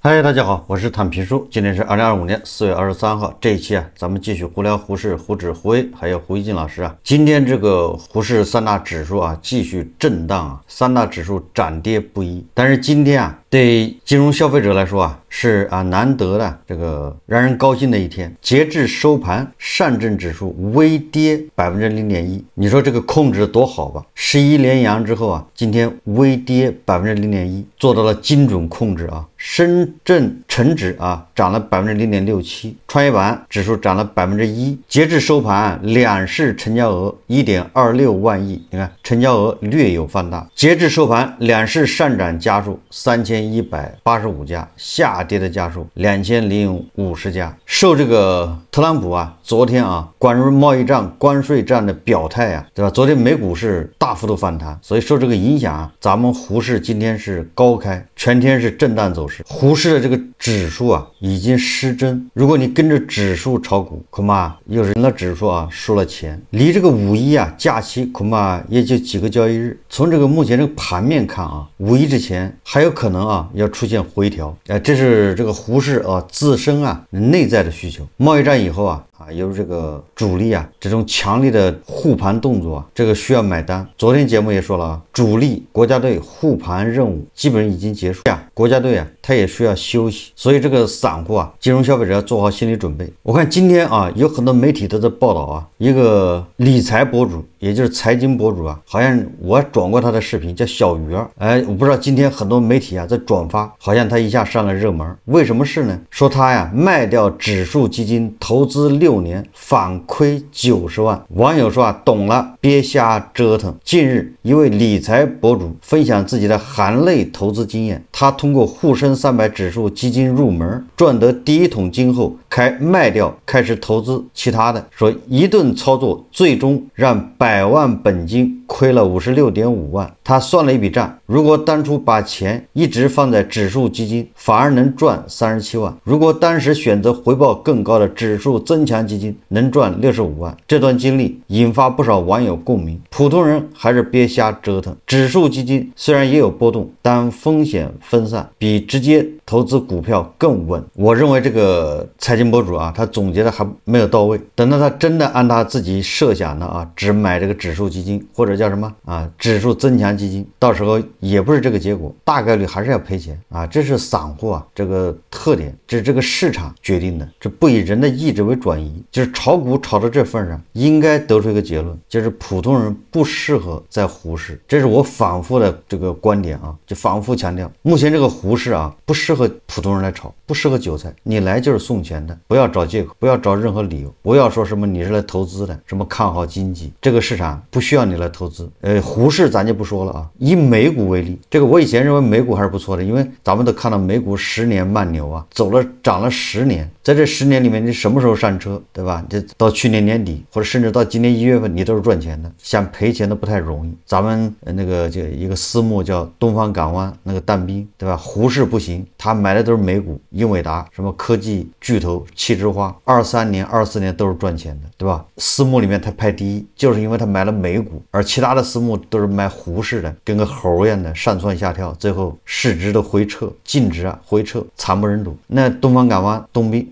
嗨，大家好，我是坦皮叔。今天是2025年4月23号，这一期咱们继续胡聊胡适、胡指胡威，还有胡一金老师今天这个胡适三大指数继续震荡三大指数涨跌不一。但是今天对金融消费者来说是难得的这个让人高兴的一天。截至收盘，上证指数微跌0.1%，你说这个控制多好吧？11连阳之后今天微跌0.1%，做到了精准控制深圳成指涨了0.67%，创业板指数涨了1%。截至收盘，两市成交额1.26万亿，你看成交额略有放大。截至收盘，两市上涨家数3185家，下跌的家数2050家。受这个特朗普昨天关于贸易战、关税战的表态对吧？昨天美股是大幅度反弹，所以受这个影响咱们胡适今天是高开，全天是震荡走势。胡适的这个指数已经失真，如果你跟着指数炒股，恐怕又是赢了指数输了钱。离这个5·1假期恐怕也就几个交易日。从这个目前这个盘面看5·1之前还有可能要出现回调，这是这个胡适自身内在的需求。贸易战以后由这个主力这种强力的护盘动作这个需要买单。昨天节目也说了主力国家队护盘任务基本已经结束国家队他也需要休息，所以这个散户金融消费者要做好心理准备。我看今天有很多媒体都在报道一个理财博主，也就是财经博主好像我转过他的视频，叫小鱼儿。我不知道今天很多媒体在转发，好像他一下上了热门。为什么是呢？说他卖掉指数基金投资6年反亏90万。网友说懂了，别瞎折腾。近日一位理财博主分享自己的含泪投资经验，他通过沪深300指数基金入门，赚得第一桶金后卖掉，开始投资其他的。说一顿操作最终让100万本金亏了56.5万。他算了一笔账，如果当初把钱一直放在指数基金，反而能赚37万。如果当时选择回报更高的指数增强基金，能赚65万。这段经历引发不少网友共鸣，普通人还是别瞎折腾。指数基金虽然也有波动，但风险分散，比直接投资股票更稳。我认为这个财经博主他总结的还没有到位。等到他真的按他自己设想的只买这个指数基金，或者叫什么指数增强基金，到时候也不是这个结果，大概率还是要赔钱这是散户这个特点，这是这个市场决定的，这不以人的意志为转移。就是炒股炒到这份上，应该得出一个结论，就是普通人不适合在胡适。这是我反复的这个观点就反复强调，目前这个胡适不适合普通人来炒，不适合韭菜。你来就是送钱的，不要找借口，不要找任何理由，不要说什么你是来投资的，什么看好经济，这个市场不需要你来投资。胡适咱就不说了以美股为例，这个我以前认为美股还是不错的，因为咱们都看到美股10年慢牛涨了10年，在这10年里面你什么时候上车，对吧？这到去年年底或者甚至到今年1月份你都是赚钱的，想赔钱都不太容易。咱们那个就一个私募叫东方港湾那个但兵，对吧？胡适不行，他买的都是美股，英伟达什么科技巨头七枝花，23年24年都是赚钱的，对吧？私募里面他排第一，就是因为他买了美股，而其他的私募都是买胡适的，跟个猴一样的上蹿下跳，最后市值的回撤，净值回撤，惨不忍睹。那东方港湾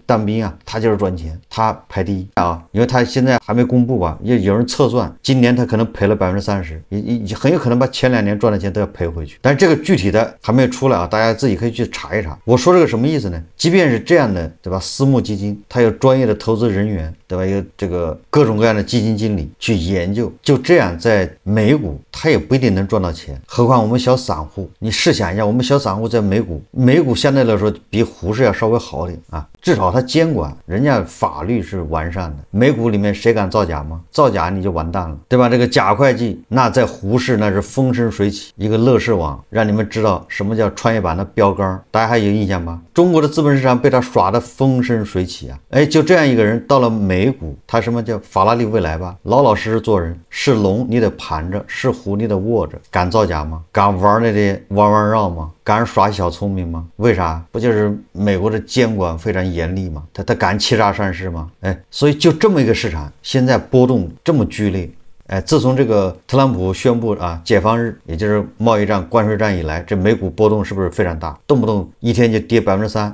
但兵他就是赚钱，他排第一因为他现在还没公布吧，也有人测算今年他可能赔了30%，也很有可能把前2年赚的钱都要赔回去。但是这个具体的还没有出来大家自己可以去查一查。我说这个什么意思呢？即便是这样的，对吧？私募基金它有专业的投资人员，对吧？有这个各种各样的基金经理去研究，就这样在美股它也不一定能赚到钱，何况我们小散户。你试想一下，我们小散户在美股相对来说比胡适要稍微好点至少它监管，人家法律是完善的。美股里面谁敢造假吗？造假你就完蛋了，对吧？这个假会计那在胡适那是风生水起，一个乐视网让你们知道什么叫创业板的标杆，大家还有印象吗？中国的资本市场被他耍得风生水起就这样一个人到了美股，他什么叫法拉利未来吧，老老实实做人，是龙你得盘着，是虎你得卧着。敢造假吗？敢玩那些弯弯绕吗？敢耍小聪明吗？为啥？不就是美国的监管非常严厉吗？他敢欺诈上市吗？所以就这么一个市场，现在波动这么剧烈，自从这个特朗普宣布解放日，也就是贸易战、关税战以来，这美股波动是不是非常大？动不动一天就跌3%。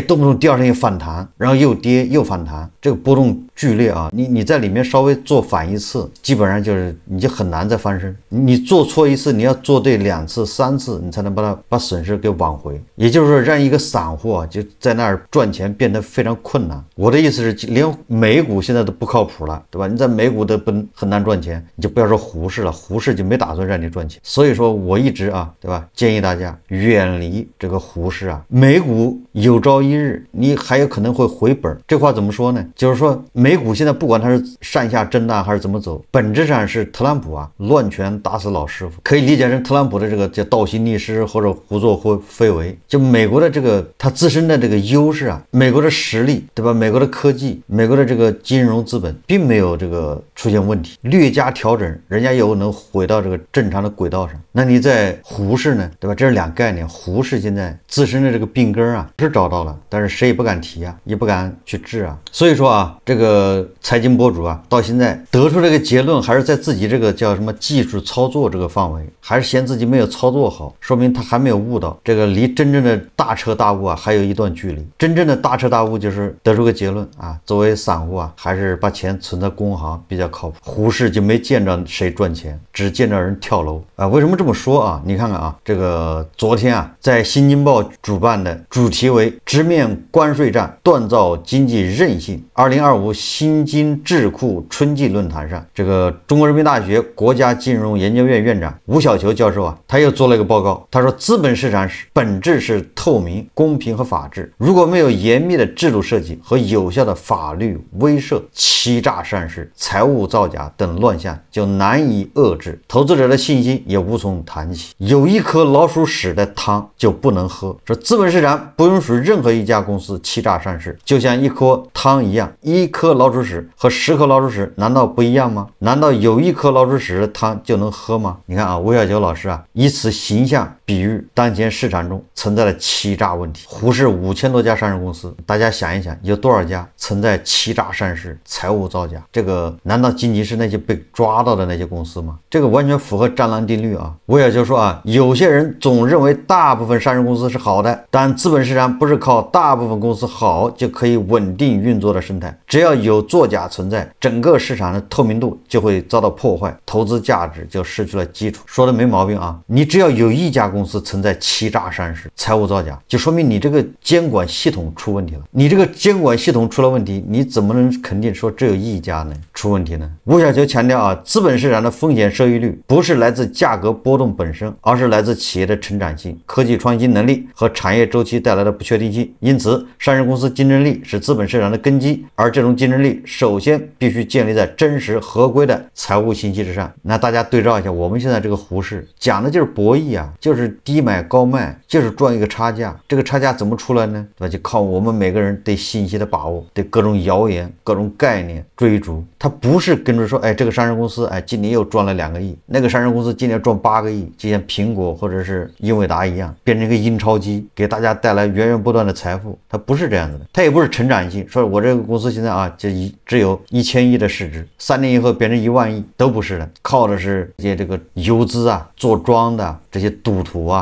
动不动第二天又反弹，然后又跌又反弹，这个波动剧烈啊！你在里面稍微做反一次，基本上就是你就很难再翻身。你做错一次，你要做对2次、3次，你才能把损失给挽回。也就是说，让一个散户就在那儿赚钱变得非常困难。我的意思是，连美股现在都不靠谱了，对吧？你在美股都很难赚钱，你就不要说胡适了，胡适就没打算让你赚钱。所以说我一直对吧，建议大家远离这个胡适美股有朝一日你还有可能会回本。这话怎么说呢？就是说美股现在不管它是上下震荡还是怎么走，本质上是特朗普乱拳打死老师傅，可以理解成特朗普的这个叫倒行逆施或者胡作非为。就美国的这个它自身的这个优势美国的实力，对吧？美国的科技，美国的这个金融资本并没有这个出现问题，略加调整，人家又能回到这个正常的轨道上。那你在胡适呢，对吧？这是两概念。胡适现在自身的这个病根是找到了，但是谁也不敢提也不敢去治所以说这个财经博主到现在得出这个结论，还是在自己这个叫什么技术操作这个范围，还是嫌自己没有操作好，说明他还没有悟到这个离真正的大彻大悟还有一段距离。真正的大彻大悟就是得出个结论作为散户还是把钱存在公行比较靠谱。胡适就没见着谁赚钱，只见着人跳楼为什么这么说你看看这个昨天在新京报主办的主题为直面关税战，锻造经济韧性2025新经智库春季论坛上，这个中国人民大学国家金融研究院院长吴晓球教授他又做了一个报告。他说，资本市场本质是透明、公平和法治，如果没有严密的制度设计和有效的法律威慑，欺诈上市、财务造假等乱象就难以遏制，投资者的信心也无从谈起。有一颗老鼠屎的汤就不能喝。说资本市场不允许任何一家公司欺诈上市，就像一颗汤一样，一颗老鼠屎和10颗老鼠屎难道不一样吗？难道有一颗老鼠屎的汤就能喝吗？你看吴晓球老师以此形象比喻当前市场中存在的欺诈问题。胡适5000多家上市公司，大家想一想，有多少家存在欺诈上市、财务造假？这个难道仅仅是那些被抓到的那些公司吗？这个完全符合战狼定律吴晓球说有些人总认为大部分上市公司是好的，但资本市场不是靠大部分公司好就可以稳定运作的生态，只要有作假存在，整个市场的透明度就会遭到破坏，投资价值就失去了基础。说的没毛病你只要有一家公司存在欺诈上市、财务造假，就说明你这个监管系统出问题了。你这个监管系统出了问题，你怎么能肯定说只有一家呢出问题呢？吴晓球强调资本市场的风险收益率不是来自价格波动本身，而是来自企业的成长性、科技创新能力和产业周期带来的不确定性。因此，上市公司竞争力是资本市场的根基，而这种竞争力首先必须建立在真实合规的财务信息之上。那大家对照一下，我们现在这个胡适讲的就是博弈就是低买高卖，就是赚一个差价。这个差价怎么出来呢？对吧？就靠我们每个人对信息的把握，对各种谣言、各种概念追逐。它不是跟着说，这个上市公司今年又赚了2个亿，那个上市公司今年赚8个亿，就像苹果或者是英伟达一样，变成一个印钞机，给大家带来源源不断的财富。它不是这样子的，它也不是成长性，说我这个公司现在就只有1000亿的市值，3年以后变成1万亿，都不是的，靠的是这个游资做庄的这些赌徒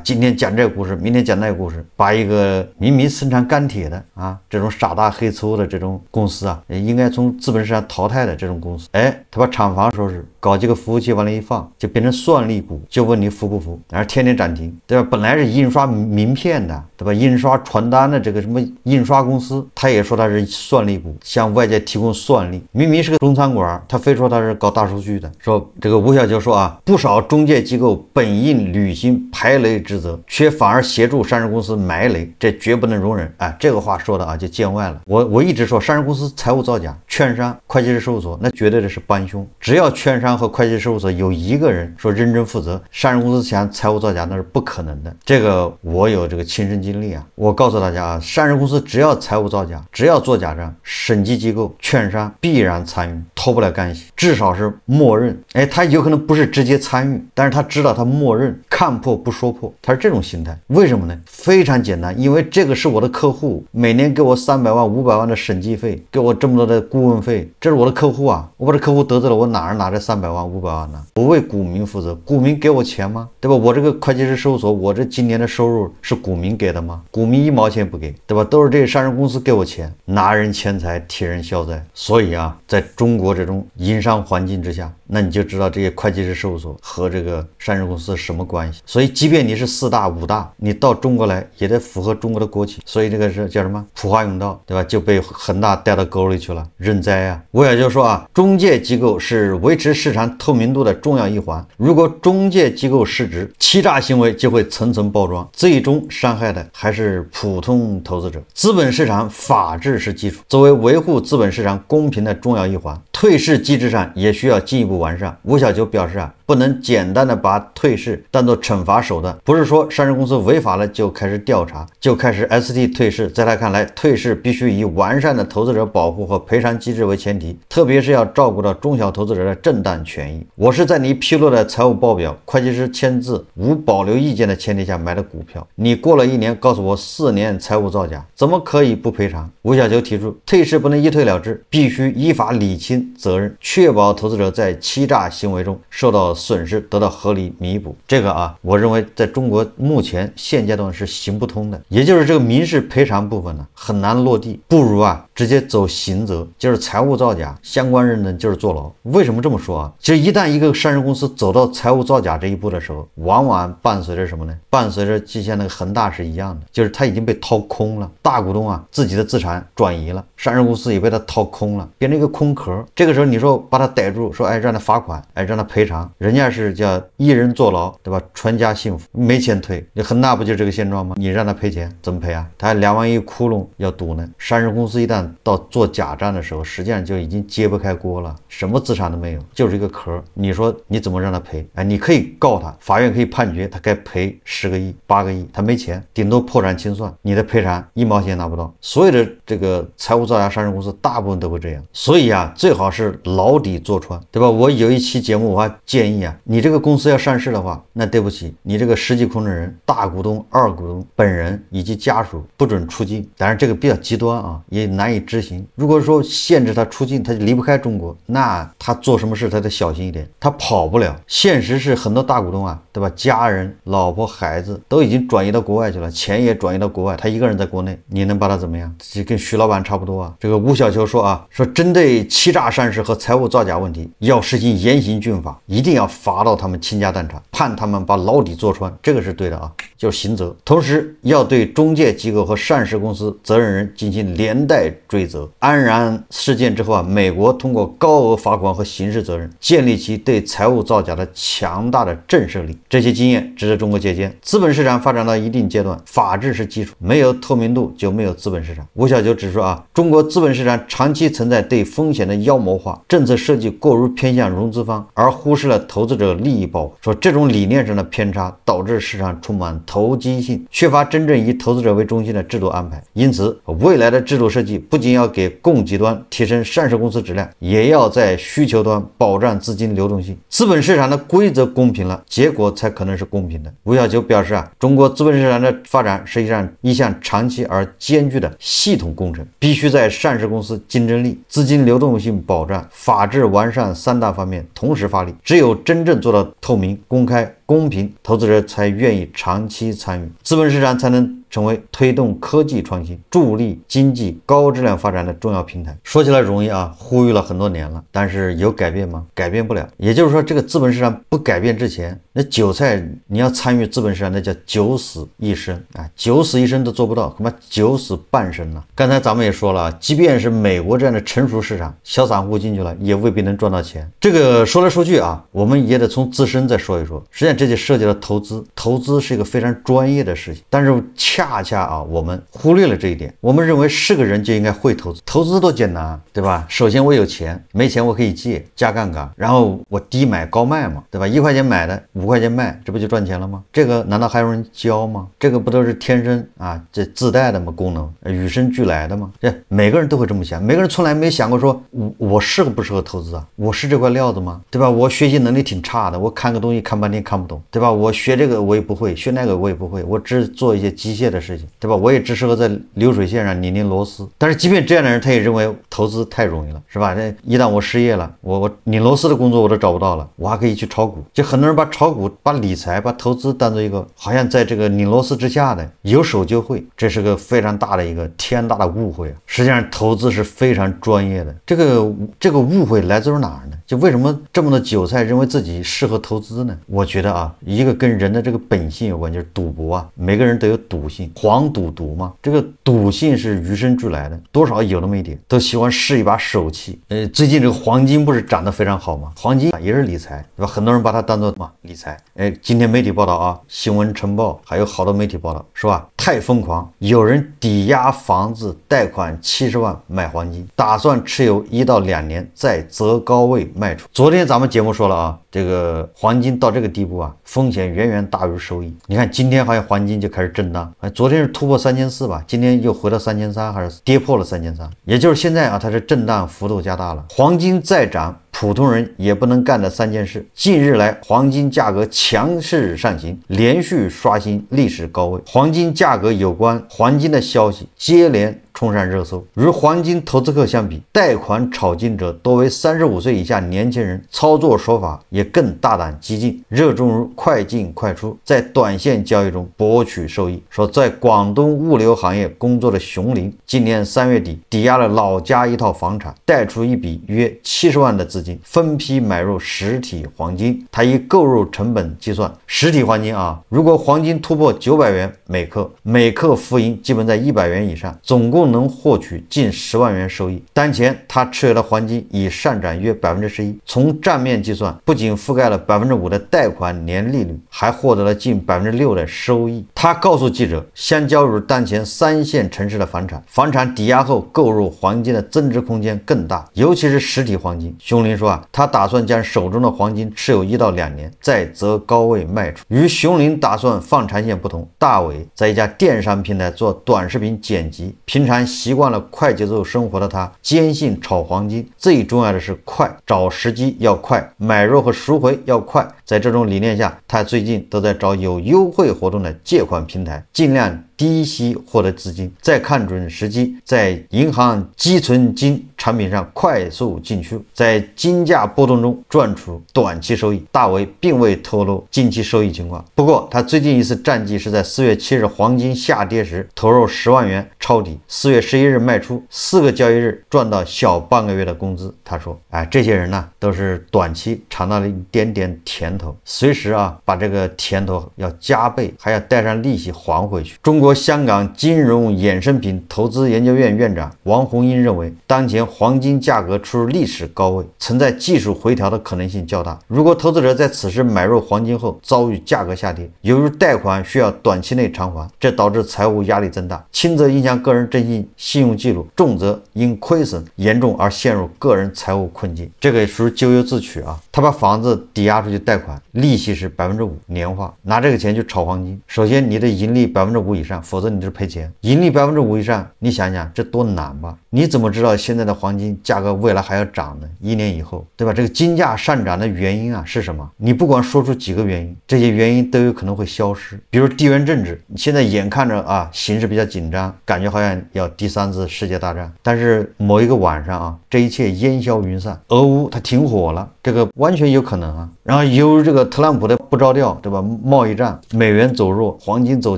今天讲这个故事，明天讲那个故事，把一个明明生产钢铁的这种傻大黑粗的这种公司应该从资本市场淘汰的这种公司，他把厂房收拾，搞几个服务器往那一放，就变成算力股，就问你服不服？然后天天涨停，对吧？本来是印刷名片的，对吧？印刷传单的这个什么印刷公司，他也说他是算力股，向外界提供算力。明明是个中餐馆，他非说他是搞大数据的。说这个吴晓球说不少中介机构本应履行排雷职责，却反而协助上市公司埋雷，这绝不能容忍。这个话说的就见外了。我一直说，上市公司财务造假，券商、会计师事务所那绝对的是帮凶。只要券商和会计师事务所有一个人说认真负责，上市公司想财务造假那是不可能的。这个我有这个亲身经历我告诉大家上市公司只要财务造假，只要做假账，审计级机构、券商必然参与，脱不了干系，至少是默认。他有可能不是直接参与，但是他知道他默认，看破不说破，他是这种心态。为什么呢？非常简单，因为这个是我的客户，每年给我300万、500万的审计费，给我这么多的顾问费，这是我的客户啊！我把这客户得罪了，我哪儿拿这300万、500万呢？我为股民负责，股民给我钱吗？对吧？我这个会计师事务所，我这今年的收入是股民给的吗？股民1毛钱不给，对吧？都是这个上市公司给我钱，拿人钱财替人消灾。所以啊，在中国这种营商环境之下，那你就知道这些会计师事务所和这个上市公司什么关系。所以即便你是4大5大，你到中国来也得符合中国的国情。所以这个是叫什么？普华永道，对吧？就被恒大带到沟里去了，认栽啊！我也就说啊，中介机构是维持市场透明度的重要一环。如果中介机构失职，欺诈行为就会层层包装，最终伤害的还是普通投资者。资本市场法治是基础，作为维护资本市场公平的重要一环，退市机制上也需要进一步完善。吴小球表示啊，不能简单的把退市当作惩罚手段，不是说上市公司违法了就开始调查，就开始 ST 退市。在他看来，退市必须以完善的投资者保护和赔偿机制为前提，特别是要照顾到中小投资者的正当权益。我是在你披露的财务报表、会计师签字无保留意见的前提下买的股票，你过了1年告诉我4年财务造假，怎么可以不赔偿？吴小球提出，退市不能一退了之，必须依法理清责任，确保投资者在欺诈行为中受到损失得到合理弥补。这个啊，我认为在中国目前现阶段是行不通的，也就是这个民事赔偿部分呢很难落地，不如啊直接走刑责，就是财务造假相关认定就是坐牢。为什么这么说啊？其实一旦一个上市公司走到财务造假这一步的时候，往往伴随着什么呢？伴随着就像那个恒大是一样的，就是他已经被掏空了，大股东啊自己的资产转移了，上市公司也被他掏空了，变成一个空壳。这个时候你说把他逮住，说让他罚款，让他赔偿，人家是叫一人坐牢，对吧？全家幸福，没钱退。你恒大不就这个现状吗？你让他赔钱怎么赔啊？他还2万亿窟窿要堵呢。上市公司一旦到做假账的时候，实际上就已经揭不开锅了，什么资产都没有，就是一个壳。你说你怎么让他赔？你可以告他，法院可以判决他该赔10个亿、8个亿，他没钱，顶多破产清算，你的赔偿1毛钱拿不到。所有的这个财务造假上市公司大部分都会这样。所以啊，最好是牢底坐穿，对吧？我有一期节目我还建议啊，你这个公司要上市的话，那对不起，你这个实际控制人、大股东、二股东本人以及家属不准出境。当然这个比较极端啊，也难以执行。如果说限制他出境，他就离不开中国，那他做什么事他得小心一点，他跑不了。现实是很多大股东啊，对吧？家人、老婆、孩子都已经转移到国外去了，钱也转移到国外，他一个人在国内，你能把他怎么样？这跟徐老板差不多啊。这个吴小球说啊，说针对欺诈上市和财务造假问题，要实行严刑峻法，一定要罚到他们倾家荡产，判他们把牢底坐穿，这个是对的啊，就是刑责。同时要对中介机构和上市公司责任人进行连带追责。安然事件之后啊，美国通过高额罚款和刑事责任，建立起对财务造假的强大的震慑力。这些经验值得中国借鉴。资本市场发展到一定阶段，法治是基础，没有透明度就没有资本市场。吴小球指出啊，中国资本市场长期存在对风险的妖魔化，政策设计过于偏向融资方，而忽视了投资者利益保护。说这种理念上的偏差导致市场充满投机性，缺乏真正以投资者为中心的制度安排。因此，未来的制度设计不仅要给供给端提升上市公司质量，也要在需求端保障资金流动性。资本市场的规则公平了，结果才可能是公平的。吴小球表示啊，中国资本市场的发展实际上一项长期而艰巨的系统工程，必须在上市公司竞争力、资金流动性保障、法治完善3大方面同时发力。只有真正做到透明、公开、公平，投资者才愿意长期参与，资本市场才能成为推动科技创新、助力经济高质量发展的重要平台。说起来容易啊，呼吁了很多年了，但是有改变吗？改变不了。也就是说，这个资本市场不改变之前，那韭菜你要参与资本市场，那叫九死一生啊，九死一生都做不到，恐怕九死半生了。刚才咱们也说了，即便是美国这样的成熟市场，小散户进去了也未必能赚到钱。这个说来说去啊，我们也得从自身再说一说。实际上这就涉及到投资，投资是一个非常专业的事情，但是恰恰啊，我们忽略了这一点。我们认为是个人就应该会投资，投资多简单啊，对吧？首先我有钱，没钱我可以借，加杠杆，然后我低买高卖嘛，对吧？1块钱买的5块钱卖，这不就赚钱了吗？这个难道还有人教吗？这个不都是天生啊这自带的吗？功能与生俱来的吗？这每个人都会这么想，每个人从来没想过说我适合不适合投资啊？我是这块料子吗？对吧？我学习能力挺差的，我看个东西看半天看不懂，对吧？我学这个我也不会，学那个我也不会，我只做一些机械的事情，对吧？我也只适合在流水线上拧螺丝。但是即便这样的人，他也认为投资太容易了，是吧？这一旦我失业了，我拧螺丝的工作我都找不到了，我还可以去炒股。就很多人把炒股、把理财、把投资当做一个好像在这个拧螺丝之下的有手就会，这是个非常大的一个天大的误会啊！实际上投资是非常专业的。这个误会来自于哪儿呢？就为什么这么多韭菜认为自己适合投资呢？我觉得啊，一个跟人的这个本性有关，就是赌博啊，每个人都有赌性，黄赌毒嘛，这个赌性是与生俱来的，多少有那么一点，都喜欢试一把手气。最近这个黄金不是涨得非常好吗？黄金也是理财，对吧？很多人把它当做理财。今天媒体报道啊，新闻晨报还有好多媒体报道，是吧？太疯狂，有人抵押房子贷款70万买黄金，打算持有1到2年再择高位卖出。昨天咱们节目说了啊，这个黄金到这个地步啊，风险远远大于收益。你看今天好像黄金就开始震荡，昨天是突破3400吧，今天又回到3300，还是跌破了3300，也就是现在啊，它是震荡幅度加大了。黄金再涨，普通人也不能干的3件事。近日来，黄金价格强势上行，连续刷新历史高位。黄金价格有关黄金的消息接连冲上热搜。与黄金投资客相比，贷款炒金者多为35岁以下年轻人，操作手法也更大胆激进，热衷于快进快出，在短线交易中博取收益。说在广东物流行业工作的熊林，今年3月底抵押了老家一套房产，贷出一笔约70万的资金，分批买入实体黄金。他以购入成本计算，实体黄金啊，如果黄金突破900元每克，每克浮盈基本在100元以上，总共能获取近10万元收益。当前他持有的黄金已上涨约11%，从账面计算，不仅覆盖了5%的贷款年利率，还获得了近6%的收益。他告诉记者，相较于当前3线城市的房产抵押后购入黄金的增值空间更大，尤其是实体黄金。熊林说啊，他打算将手中的黄金持有1到2年，再择高位卖出。与熊林打算放长线不同，大伟在一家电商平台做短视频剪辑，平常习惯了快节奏生活的他，坚信炒黄金最重要的是快，找时机要快，买入和赎回要快。在这种理念下，他最近都在找有优惠活动的借款平台，尽量低息获得资金，再看准时机，在银行积存金产品上快速进出，在金价波动中赚取短期收益。大伟并未透露近期收益情况，不过他最近一次战绩是在4月7日黄金下跌时投入10万元抄底，4月11日卖出，4个交易日赚到小半个月的工资。他说这些人呢都是短期尝到了一点点甜头，随时啊把这个甜头要加倍，还要带上利息还回去。中国香港金融衍生品投资研究院院长王洪英认为，当前黄金价格处于历史高位，存在技术回调的可能性较大。如果投资者在此时买入黄金后遭遇价格下跌，由于贷款需要短期内偿还，这导致财务压力增大，轻则影响个人征信用记录，重则因亏损严重而陷入个人财务困境。这个也属于咎由自取啊！他把房子抵押出去贷款，利息是5%年化，拿这个钱去炒黄金。首先你的盈利5%以上，否则你就是赔钱。盈利5%以上，你想想这多难吧？你怎么知道现在的黄金价格未来还要涨呢？1年以后，对吧？这个金价上涨的原因啊是什么？你不管说出几个原因，这些原因都有可能会消失。比如地缘政治，现在眼看着啊形势比较紧张，感觉好像要第3次世界大战，但是某一个晚上啊，这一切烟消云散，俄乌它停火了，这个完全有可能啊。然后由于这个特朗普的不着调，对吧？贸易战、美元走弱、黄金走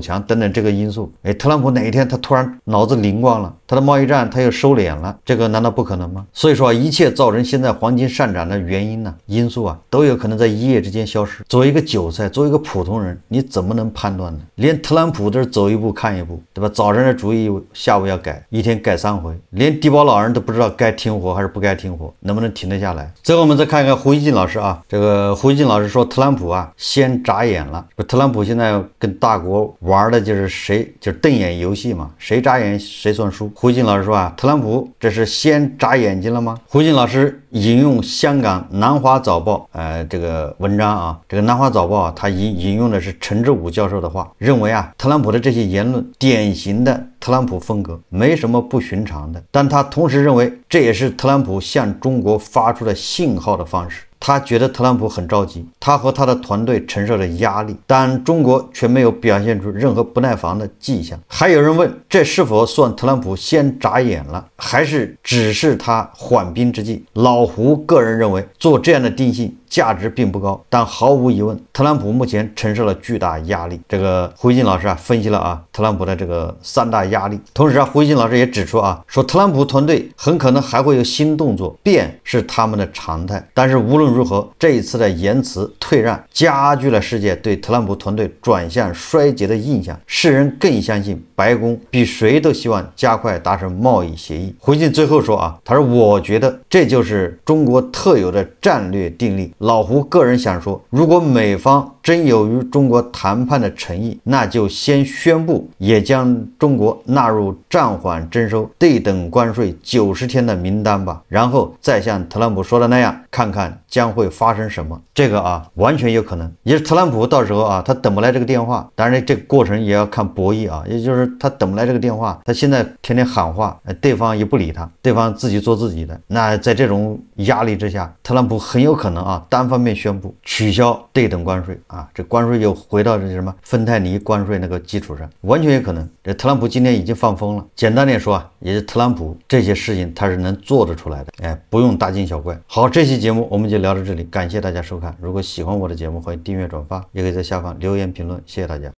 强等等这个因素，特朗普哪一天他突然脑子灵光了，他的贸易战他又收收敛了，这个难道不可能吗？所以说啊，一切造成现在黄金上涨的原因呢，因素啊，都有可能在一夜之间消失。作为一个韭菜，作为一个普通人，你怎么能判断呢？连特朗普都是走一步看一步，对吧？早晨的主意下午要改，一天改3回，连低保老人都不知道该停火还是不该停火，能不能停得下来？最后我们再看一看胡锡进老师啊，这个胡锡进老师说特朗普啊先眨眼了，特朗普现在跟大国玩的就是谁，就是瞪眼游戏嘛，谁眨眼谁算输。胡锡进老师说啊，特朗普这是先眨眼睛了吗？胡锡进老师引用香港南华早报这个文章啊，这个南华早报啊，他引用的是陈志武教授的话，认为啊特朗普的这些言论典型的特朗普风格，没什么不寻常的，但他同时认为这也是特朗普向中国发出的信号的方式。他觉得特朗普很着急，他和他的团队承受着压力，但中国却没有表现出任何不耐烦的迹象。还有人问，这是否算特朗普先眨眼了，还是只是他缓兵之计？老胡个人认为，做这样的定性价值并不高，但毫无疑问，特朗普目前承受了巨大压力。这个胡锡进老师啊分析了啊特朗普的这个3大压力，同时啊胡锡进老师也指出啊，说特朗普团队很可能还会有新动作，变是他们的常态。但是无论如何，这一次的言辞退让加剧了世界对特朗普团队转向衰竭的印象，世人更相信白宫比谁都希望加快达成贸易协议。胡锡进最后说啊，他说我觉得这就是中国特有的战略定力。老胡个人想说，如果美方真有与中国谈判的诚意，那就先宣布也将中国纳入暂缓征收对等关税90天的名单吧，然后再像特朗普说的那样，看看将会发生什么。这个啊完全有可能，也是特朗普到时候啊他等不来这个电话，当然这个过程也要看博弈啊，也就是他等不来这个电话，他现在天天喊话，对方也不理他，对方自己做自己的，那在这种压力之下，特朗普很有可能啊单方面宣布取消对等关税啊，这关税又回到这什么芬太尼关税那个基础上，完全有可能。这特朗普今天已经放风了，简单点说啊，也是特朗普这些事情他是能做得出来的，不用大惊小怪。好，这期节目我们就聊到这里，感谢大家收看。如果喜欢我的节目，欢迎订阅转发，也可以在下方留言评论，谢谢大家。